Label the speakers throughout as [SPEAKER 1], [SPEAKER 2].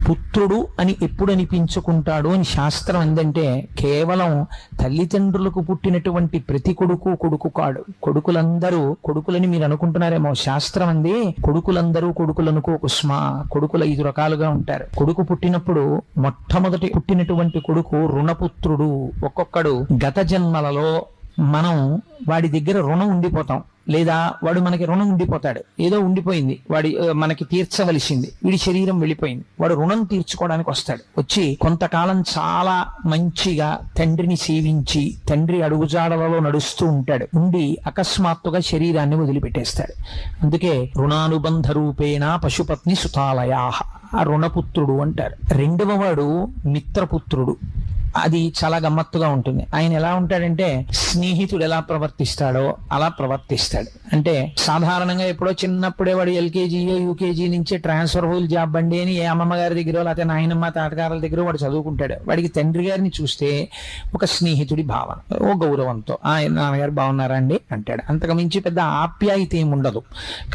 [SPEAKER 1] పుత్రుడు అని ఎప్పుడు అనిపించుకుంటాడు అని శాస్త్రం ఏందంటే, కేవలం తల్లిదండ్రులకు పుట్టినటువంటి ప్రతి కొడుకు కొడుకు కాడు. కొడుకులందరూ కొడుకులని మీరు అనుకుంటున్నారేమో, శాస్త్రం అంది కొడుకులందరూ కొడుకులనుకో కుస్మా. కొడుకులు 5 రకాలుగా ఉంటారు. కొడుకు పుట్టినప్పుడు మొట్టమొదటి పుట్టినటువంటి కొడుకు రుణపుత్రుడు. ఒక్కొక్కడు గత జన్మలలో మనం వాడి దగ్గర రుణం ఉండిపోతాం, లేదా వాడు మనకి రుణం ఉండిపోతాడు. ఏదో ఉండిపోయింది, వాడి మనకి తీర్చవలసింది, వీడి శరీరం వెళ్ళిపోయింది, వాడు రుణం తీర్చుకోవడానికి వస్తాడు. వచ్చి కొంతకాలం చాలా మంచిగా తండ్రిని సేవించి తండ్రి అడుగుజాడలలో నడుస్తూ ఉంటాడు. ఉండి అకస్మాత్తుగా శరీరాన్ని వదిలిపెట్టేస్తాడు. అందుకే రుణానుబంధ రూపేణ పశుపత్ని సుతాలయాహ, ఆ రుణపుత్రుడు అంటారు. రెండవ వాడు మిత్రపుత్రుడు. అది చాలా గమ్మత్తుగా ఉంటుంది. ఆయన ఎలా ఉంటాడంటే, స్నేహితుడు ఎలా ప్రవర్తిస్తాడో అలా ప్రవర్తిస్తాడు. అంటే సాధారణంగా ఎప్పుడో చిన్నప్పుడే వాడు ఎల్కేజీయో యూకేజీ నుంచి ట్రాన్స్ఫర్ హోల్ జాబ్ అండి అని ఏ అమ్మమ్మ గారి దగ్గర లేకపోతే నాయనమ్మ తాతగారుల దగ్గర వాడు చదువుకుంటాడు. వాడికి తండ్రి గారిని చూస్తే ఒక స్నేహితుడి భావన, ఓ గౌరవంతో నాన్నగారు బాగున్నారా అండి అంటాడు. అంతకు మించి పెద్ద ఆప్యాయత ఏమి ఉండదు.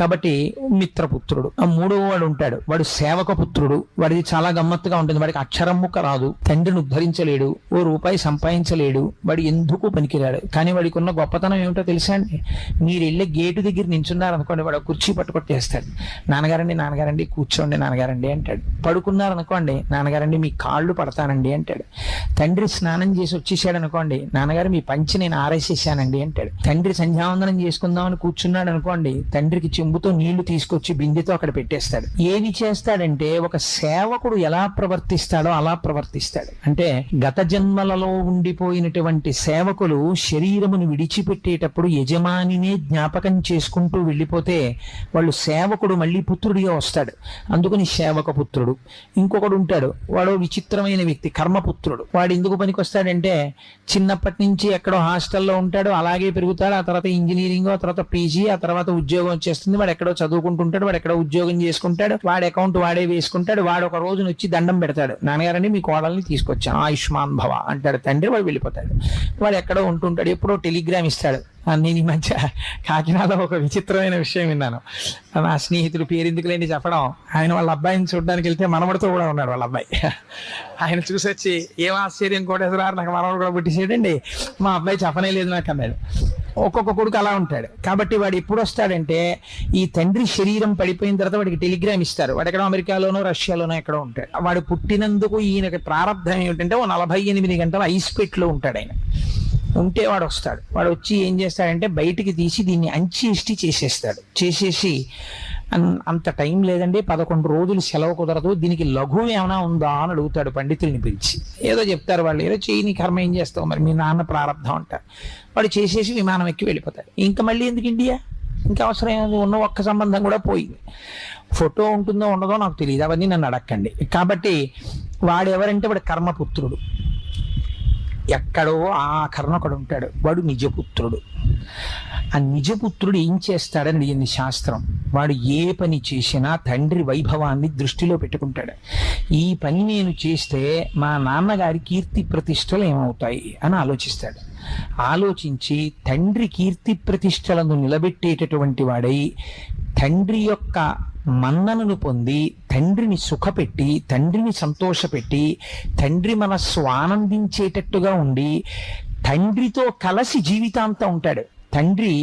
[SPEAKER 1] కాబట్టి మిత్రపుత్రుడు. ఆ మూడవ వాడు ఉంటాడు, వాడు సేవక పుత్రుడు. వాడిది చాలా గమ్మత్తుగా ఉంటుంది. వాడికి అక్షరం ముక్క రాదు, తండ్రిని ఉద్ధరించలేడు, ఓ రూపాయి సంపాదించలేడు, వాడు ఎందుకు పనికిరాడు. కానీ వాడికి ఉన్న గొప్పతనం ఏమిటో తెలుసా అండి? మీరు వెళ్ళే గేటు దగ్గర నించున్నారు అనుకోండి, వాడు కుర్చీ పట్టుకొట్టేస్తాడు. నాన్నగారండి కూర్చోండి నాన్నగారండి అంటాడు. పడుకున్నారు అనుకోండి, నాన్నగారండి మీ కాళ్ళు పడతానండి అంటాడు. తండ్రి స్నానం చేసి వచ్చేసాడు అనుకోండి, నాన్నగారు మీ పంచి నేను ఆరేసేసానండి అంటాడు. తండ్రి సంధ్యావందనం చేసుకుందామని కూర్చున్నాడు అనుకోండి, తండ్రికి చెంబుతో నీళ్లు తీసుకొచ్చి బిందెతో అక్కడ పెట్టేస్తాడు. ఏది చేస్తాడంటే, ఒక సేవకుడు ఎలా ప్రవర్తిస్తాడో అలా ప్రవర్తిస్తాడు. అంటే గత జన్మలలో ఉండిపోయినటువంటి సేవకులు శరీరమును విడిచిపెట్టేటప్పుడు యజమానినే జ్ఞాపకం చేసుకుంటూ వెళ్ళిపోతే వాళ్ళు సేవకుడు మళ్ళీ పుత్రుడిగా వస్తాడు. అందుకని సేవక పుత్రుడు. ఇంకొకడు ఉంటాడు, వాడు విచిత్రమైన వ్యక్తి, కర్మపుత్రుడు. వాడు ఎందుకు పనికి వస్తాడంటే, చిన్నప్పటి నుంచి ఎక్కడో హాస్టల్లో ఉంటాడు, అలాగే పెరుగుతాడు. ఆ తర్వాత ఇంజనీరింగ్, ఆ తర్వాత పీజీ, ఆ తర్వాత ఉద్యోగం వచ్చేస్తుంది. వాడు ఎక్కడో చదువుకుంటుంటాడు, వాడు ఎక్కడో ఉద్యోగం చేసుకుంటాడు, వాడి అకౌంట్ వాడే వేసుకుంటాడు. వాడు ఒక రోజున వచ్చి దండం పెడతాడు, నాన్నగారండి మీ కోడల్ని తీసుకొచ్చాను ఆయుష్మాన్ భవ అంటాడు తండ్రి. వాడు వెళ్ళిపోతాడు. వాడు ఎక్కడో ఉంటుంటాడు, ఎప్పుడో టెలిగ్రామ్ ఇస్తాడు. నేను ఈ మధ్య కాకినాడలో ఒక విచిత్రమైన విషయం విన్నాను. నా స్నేహితుడు పేరెందుకు లేని చెప్పడం, ఆయన వాళ్ళ అబ్బాయిని చూడడానికి వెళ్తే మనవడితో కూడా ఉన్నాడు వాళ్ళ అబ్బాయి. ఆయన చూసి వచ్చి, ఏం ఆశ్చర్యం కోటేశ్వరారు, నాకు మనవడు కూడా పుట్టిసేయండి, మా అబ్బాయి చెప్పనే లేదు నాకు అన్నాడు. ఒక్కొక్క కొడుకు అలా ఉంటాడు. కాబట్టి వాడు ఎప్పుడు వస్తాడంటే, ఈ తండ్రి శరీరం పడిపోయిన తర్వాత వాడికి టెలిగ్రామ్ ఇస్తారు. వాడు ఎక్కడో అమెరికాలోనో రష్యాలోనో ఎక్కడో ఉంటాడు. వాడు పుట్టినందుకు ఈయనకి ప్రారంభం ఏమిటంటే, ఓ 48 గంటలు ఐస్ పెట్లో ఉంటాడు. ఆయన ఉంటే వాడు వస్తాడు. వాడు వచ్చి ఏం చేస్తాడంటే, బయటికి తీసి దీన్ని అంచి చేసేస్తాడు. చేసేసి, అంత టైం లేదండి, 11 రోజులు సెలవు కుదరదు, దీనికి లఘువు ఏమైనా ఉందా అని అడుగుతాడు పండితుల్ని పిలిచి. ఏదో చెప్తారు వాళ్ళు, ఏదో చేయని కర్మ ఏం చేస్తావు మరి, మీ నాన్న ప్రారంభం అంటారు. వాడు చేసేసి విమానం ఎక్కి వెళ్ళిపోతాడు. ఇంకా మళ్ళీ ఎందుకు ఇండియా, ఇంకా అవసరం ఏముంది, ఉన్న ఒక్క సంబంధం కూడా పోయింది. ఫోటో ఉంటుందో ఉండదో నాకు తెలియదు, అవన్నీ నన్ను అడక్కండి. కాబట్టి వాడెవరంటే, వాడు కర్మపుత్రుడు. ఎక్కడో ఆఖరణ ఒకడు ఉంటాడు, వాడు నిజపుత్రుడు. ఆ నిజపుత్రుడు ఏం చేస్తాడని అడిగింది శాస్త్రం. వాడు ఏ పని చేసినా తండ్రి వైభవాన్ని దృష్టిలో పెట్టుకుంటాడు. ఈ పని నేను చేస్తే మా నాన్నగారి కీర్తి ప్రతిష్టలు ఏమవుతాయి అని ఆలోచిస్తాడు. ఆలోచించి తండ్రి కీర్తి ప్రతిష్టలను నిలబెట్టేటటువంటి వాడై, తండ్రి యొక్క మన్ననను పొంది, తండ్రిని సుఖపెట్టి, తండ్రిని సంతోషపెట్టి, తండ్రి మనస్సు ఆనందించేటట్టుగా ఉండి, తండ్రితో కలిసి జీవితాంతం ఉంటాడు. తండ్రి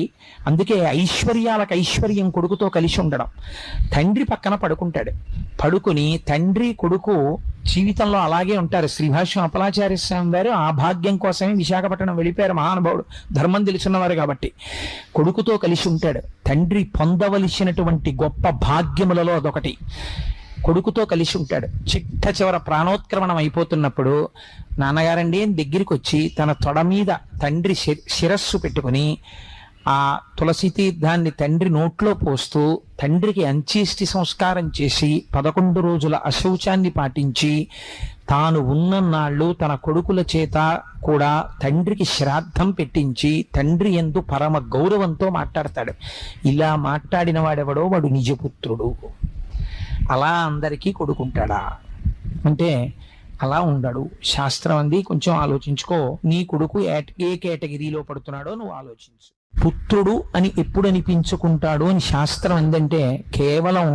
[SPEAKER 1] అందుకే ఐశ్వర్యాలకు ఐశ్వర్యం కొడుకుతో కలిసి ఉండడం. తండ్రి పక్కన పడుకుంటాడు. పడుకుని తండ్రి కొడుకు జీవితంలో అలాగే ఉంటారు. శ్రీభాష్యం అప్పలాచార్య స్వామి వారు ఆ భాగ్యం కోసమే విశాఖపట్నం వెళ్ళిపోయారు. మహానుభావుడు, ధర్మం తెలుసున్నవారు కాబట్టి. కొడుకుతో కలిసి ఉంటాడు. తండ్రి పొందవలసినటువంటి గొప్ప భాగ్యములలో అదొకటి. కొడుకుతో కలిసి ఉంటాడు. చిట్ట ప్రాణోత్క్రమణం అయిపోతున్నప్పుడు, నాన్నగారండి అని దగ్గరికి వచ్చి తన తొడ మీద తండ్రి శిరస్సు పెట్టుకుని ఆ తులసి తీర్థాన్ని తండ్రి నోట్లో పోస్తూ తండ్రికి అంత్యేష్టి సంస్కారం చేసి 11 రోజుల అశౌచాన్ని పాటించి, తాను ఉన్నన్నాళ్ళు తన కొడుకుల చేత కూడా తండ్రికి శ్రాద్ధం పెట్టించి తండ్రి యందు పరమ గౌరవంతో మాట్లాడతాడు. ఇలా మాట్లాడిన వాడెవడో వాడు నిజపుత్రుడు. అలా అందరికీ కొడుకుంటాడా అంటే అలా ఉండడు. శాస్త్రం అంది కొంచెం ఆలోచించుకో, నీ కొడుకు ఏ కేటగిరీలో పడుతున్నాడో నువ్వు ఆలోచించు. పుత్రుడు అని ఎప్పుడు అనిపించుకుంటాడు అని శాస్త్రం ఏంటంటే కేవలం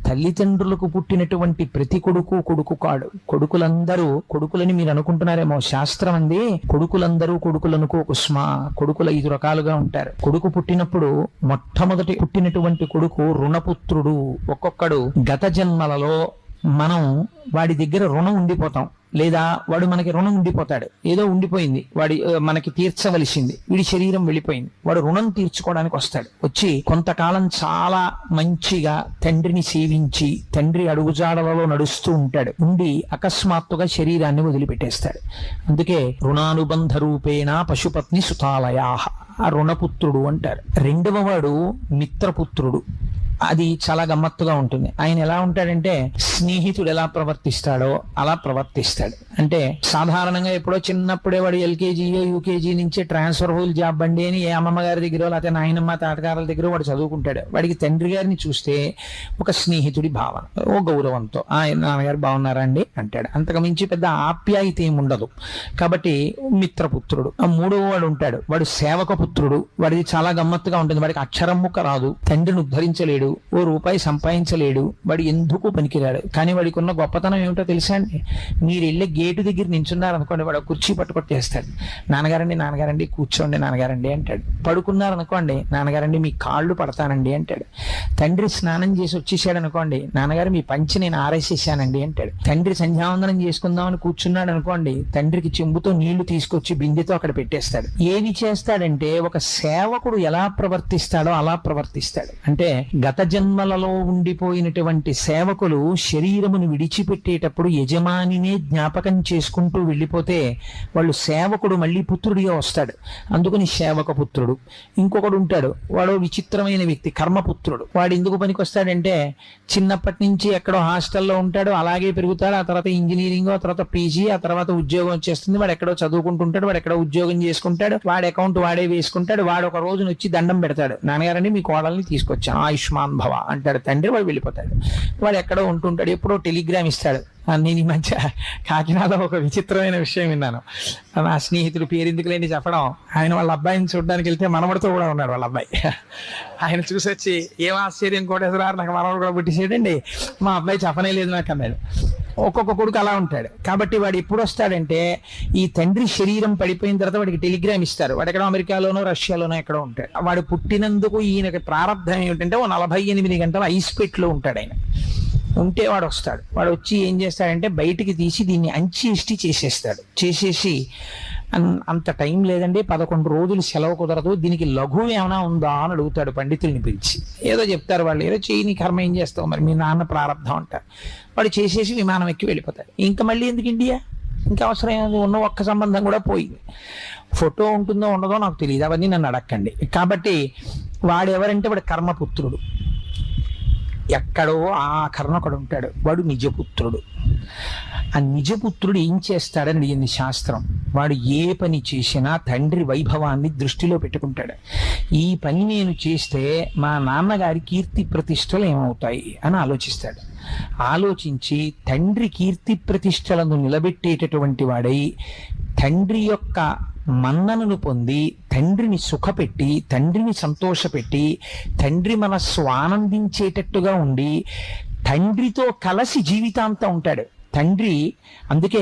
[SPEAKER 1] తల్లిదండ్రులకు పుట్టినటువంటి ప్రతి కొడుకు కాడు. కొడుకులని మీరు అనుకుంటున్నారేమో, శాస్త్రం అంది కొడుకులందరూ కొడుకులనుకో కుస్మా. కొడుకులు 5 రకాలుగా ఉంటారు. కొడుకు పుట్టినప్పుడు మొట్టమొదటి పుట్టినటువంటి కొడుకు రుణపుత్రుడు. ఒక్కొక్కడు గత జన్మలలో మనం వాడి దగ్గర రుణం ఉండిపోతాం, లేదా వాడు మనకి రుణం ఉండిపోతాడు. ఏదో ఉండిపోయింది, వాడి మనకి తీర్చవలసింది, వీడి శరీరం వెళ్ళిపోయింది, వాడు రుణం తీర్చుకోవడానికి వస్తాడు. వచ్చి కొంతకాలం చాలా మంచిగా తండ్రిని సేవించి తండ్రి అడుగుజాడలలో నడుస్తూ ఉంటాడు. ఉండి అకస్మాత్తుగా శరీరాన్ని వదిలిపెట్టేస్తాడు. అందుకే రుణానుబంధ రూపేణ పశుపత్ని సుతాలయాహ, ఆ రుణపుత్రుడు అంటారు. రెండవ వాడు మిత్రపుత్రుడు. అది చాలా గమ్మత్తుగా ఉంటుంది. ఆయన ఎలా ఉంటాడంటే స్నేహితుడు ఎలా ప్రవర్తిస్తాడో అలా ప్రవర్తిస్తాడు. అంటే సాధారణంగా ఎప్పుడో చిన్నప్పుడే వాడు ఎల్కేజీయో యూకేజీ నుంచే ట్రాన్స్ఫర్బుల్ జాబ్ అండి అని ఏ అమ్మమ్మ గారి దగ్గర లేకపోతే నాయనమ్మ తాతగారుల దగ్గర వాడు చదువుకుంటాడు. వాడికి తండ్రి గారిని చూస్తే ఒక స్నేహితుడి భావన, ఓ గౌరవంతో ఆయన నాన్నగారు బాగున్నారా అండి అంటాడు. అంతకు మించి పెద్ద ఆప్యాయత ఏమి ఉండదు. కాబట్టి మిత్రపుత్రుడు. ఆ మూడవ వాడు ఉంటాడు, వాడు సేవక పుత్రుడు. వాడిది చాలా గమ్మత్తుగా ఉంటుంది. వాడికి అక్షరం ముక్క రాదు, తండ్రిని ఉద్ధరించలేడు, ఓ రూపాయి సంపాదించలేడు, వాడు ఎందుకు పనికిరాడు. కానీ వాడికి ఉన్న గొప్పతనం ఏమిటో తెలుసా అండి? మీరు వెళ్ళే గేటు దగ్గర నించున్నారనుకోండి, వాడు కుర్చీ పట్టుకొట్టేస్తాడు. నాన్నగారండి కూర్చోండి నాన్నగారండి అంటాడు. పడుకున్నారనుకోండి, నాన్నగారండి మీ కాళ్ళు పడతానండి అంటాడు. తండ్రి స్నానం చేసి వచ్చేసాడు అనుకోండి, నాన్నగారు మీ పంచి నేను ఆరేసేసానండి అంటాడు. తండ్రి సంధ్యావందనం చేసుకుందామని కూర్చున్నాడు అనుకోండి, తండ్రికి చెంబుతో నీళ్లు తీసుకొచ్చి బిందెతో అక్కడ పెట్టేస్తాడు. ఏది చేస్తాడంటే ఒక సేవకుడు ఎలా ప్రవర్తిస్తాడో అలా ప్రవర్తిస్తాడు. అంటే గత జన్మలలో ఉండిపోయినటువంటి సేవకులు శరీరమును విడిచిపెట్టేటప్పుడు యజమానినే జ్ఞాపకం చేసుకుంటూ వెళ్ళిపోతే వాళ్ళు సేవకుడు మళ్ళీ పుత్రుడిగా వస్తాడు. అందుకని సేవక పుత్రుడు. ఇంకొకడు ఉంటాడు, వాడు విచిత్రమైన వ్యక్తి, కర్మపుత్రుడు. వాడు ఎందుకు పనికి వస్తాడంటే చిన్నప్పటి నుంచి ఎక్కడో హాస్టల్లో ఉంటాడు, అలాగే పెరుగుతాడు. ఆ తర్వాత ఇంజనీరింగ్, ఆ తర్వాత పీజీ, ఆ తర్వాత ఉద్యోగం వచ్చేస్తుంది. వాడు ఎక్కడో చదువుకుంటుంటాడు, వాడు ఎక్కడో ఉద్యోగం చేసుకుంటాడు, వాడి అకౌంట్ వాడే వేసుకుంటాడు. వాడు ఒక రోజున వచ్చి దండం పెడతాడు, నాన్నగారండి మీ కోడల్ని తీసుకొచ్చాను ఆయుష్మాన్ భవ అంటాడు. తండ్రి వాడు వెళ్ళిపోతాడు. వాడు ఎక్కడో ఉంటుంటాడు, ఎప్పుడో టెలిగ్రామ్ ఇస్తాడు. నేను ఈ మధ్య కాకినాడలో ఒక విచిత్రమైన విషయం విన్నాను. నా స్నేహితుడు పేరు ఎందుకు లేని చెప్పడం, ఆయన వాళ్ళ అబ్బాయిని చూడడానికి వెళ్తే మనవడితో కూడా ఉన్నాడు వాళ్ళ అబ్బాయి. ఆయన చూసి వచ్చి ఏం ఆశ్చర్యం కోటేశ్వరారు, నాకు మనవడు కూడా పుట్టిసేయండి, మా అబ్బాయి చెప్పనే లేదు నాకు అన్నాడు. ఒక్కొక్క కొడుకు అలా ఉంటాడు. కాబట్టి వాడు ఎప్పుడు వస్తాడంటే ఈ తండ్రి శరీరం పడిపోయిన తర్వాత వాడికి టెలిగ్రామ్ ఇస్తారు. వాడు ఎక్కడో అమెరికాలోనో రష్యాలోనో ఎక్కడో ఉంటాడు. వాడు పుట్టినందుకు ఈయనకి ప్రారంభం ఏమిటంటే ఓ 48 గంటల ఐస్ పెట్లో ఉంటాడు. ఆయన ఉంటే వాడు వస్తాడు. వాడు వచ్చి ఏం చేస్తాడంటే బయటికి తీసి దీన్ని అంచి చేసేస్తాడు. చేసేసి అంత టైం లేదండి, 11 రోజులు సెలవు కుదరదు, దీనికి లఘువు ఏమైనా ఉందా అని అడుగుతాడు పండితుల్ని పిలిచి. ఏదో చెప్తారు వాళ్ళు, ఏదో చేయి నీ కర్మ ఏం చేస్తావు మరి, మీ నాన్న ప్రారంభం అంటారు. వాడు చేసేసి విమానం ఎక్కి వెళ్ళిపోతాడు. ఇంకా మళ్ళీ ఎందుకు ఇండియా, ఇంకా అవసరం ఉన్న ఒక్క సంబంధం కూడా పోయింది. ఫోటో ఉంటుందో ఉండదో నాకు తెలియదు, అవన్నీ నన్ను అడక్కండి. కాబట్టి వాడెవరంటే వాడు కర్మపుత్రుడు. ఎక్కడో ఆఖరణ ఒకడు ఉంటాడు, వాడు నిజపుత్రుడు. ఆ నిజపుత్రుడు ఏం చేస్తాడని అడిగింది శాస్త్రం. వాడు ఏ పని చేసినా తండ్రి వైభవాన్ని దృష్టిలో పెట్టుకుంటాడు. ఈ పని నేను చేస్తే మా నాన్నగారి కీర్తి ప్రతిష్టలు ఏమవుతాయి అని ఆలోచిస్తాడు. ఆలోచించి తండ్రి కీర్తి ప్రతిష్టలను నిలబెట్టేటటువంటి వాడై తండ్రి యొక్క మన్ననను పొంది తండ్రిని సుఖపెట్టి తండ్రిని సంతోషపెట్టి తండ్రి మనస్సు ఆనందించేటట్టుగా ఉండి తండ్రితో కలిసి జీవితాంతం ఉంటాడు. తండ్రి అందుకే